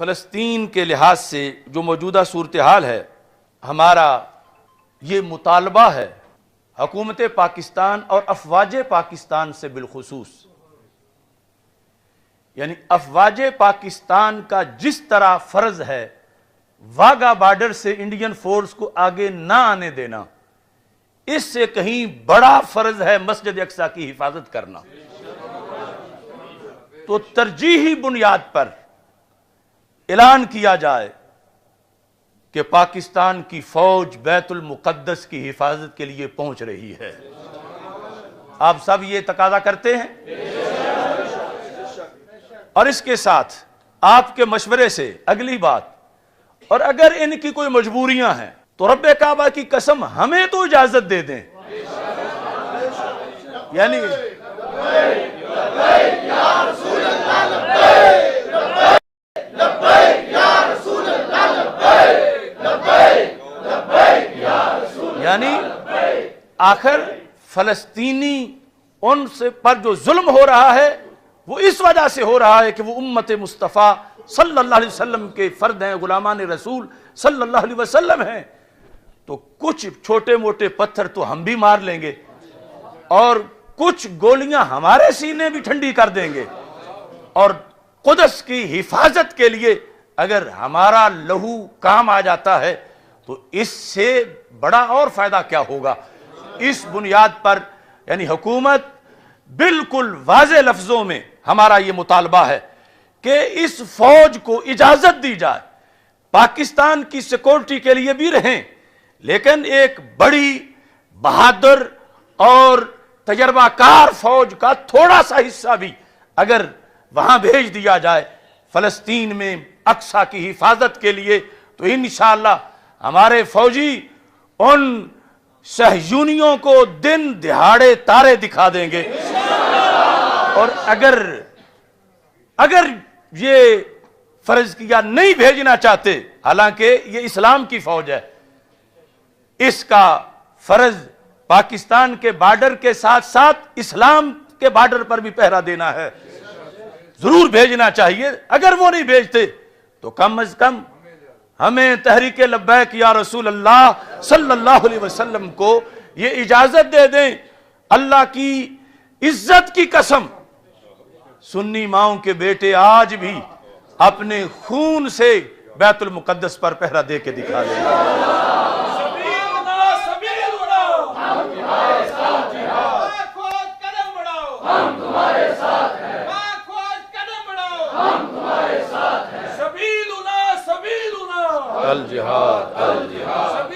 فلسطین کے لحاظ سے جو موجودہ صورتحال ہے، ہمارا یہ مطالبہ ہے حکومت پاکستان اور افواج پاکستان سے بالخصوص، یعنی افواج پاکستان کا جس طرح فرض ہے واگا بارڈر سے انڈین فورس کو آگے نہ آنے دینا، اس سے کہیں بڑا فرض ہے مسجد اقصی کی حفاظت کرنا۔ تو ترجیحی بنیاد پر اعلان کیا جائے کہ پاکستان کی فوج بیت المقدس کی حفاظت کے لیے پہنچ رہی ہے۔ آپ سب یہ تقاضا کرتے ہیں؟ اور اس کے ساتھ آپ کے مشورے سے اگلی بات، اور اگر ان کی کوئی مجبوریاں ہیں تو رب کعبہ کی قسم ہمیں تو اجازت دے دیں، یعنی آخر فلسطینی ان سے پر جو ظلم ہو رہا ہے وہ اس وجہ سے ہو رہا ہے کہ وہ امت مصطفیٰ صلی اللہ علیہ وسلم کے فرد ہیں، غلامان رسول صلی اللہ علیہ وسلم ہیں۔ تو کچھ چھوٹے موٹے پتھر تو ہم بھی مار لیں گے اور کچھ گولیاں ہمارے سینے بھی ٹھنڈی کر دیں گے، اور قدس کی حفاظت کے لیے اگر ہمارا لہو کام آ جاتا ہے تو اس سے بڑا اور فائدہ کیا ہوگا۔ اس بنیاد پر یعنی حکومت بالکل واضح لفظوں میں ہمارا یہ مطالبہ ہے کہ اس فوج کو اجازت دی جائے، پاکستان کی سیکورٹی کے لیے بھی رہیں، لیکن ایک بڑی بہادر اور تجربہ کار فوج کا تھوڑا سا حصہ بھی اگر وہاں بھیج دیا جائے فلسطین میں اقصی کی حفاظت کے لیے، تو انشاءاللہ ہمارے فوجی ان صہیونیوں کو دن دہاڑے تارے دکھا دیں گے۔ اور اگر یہ فرض کیا نہیں بھیجنا چاہتے، حالانکہ یہ اسلام کی فوج ہے، اس کا فرض پاکستان کے بارڈر کے ساتھ ساتھ اسلام کے بارڈر پر بھی پہرا دینا ہے، ضرور بھیجنا چاہیے۔ اگر وہ نہیں بھیجتے تو کم از کم ہمیں تحریک لبیک یا رسول اللہ صلی اللہ علیہ وسلم کو یہ اجازت دے دیں۔ اللہ کی عزت کی قسم، سنی ماؤں کے بیٹے آج بھی اپنے خون سے بیت المقدس پر پہرا دے کے دکھا دیں گے۔ الجہاد الجہاد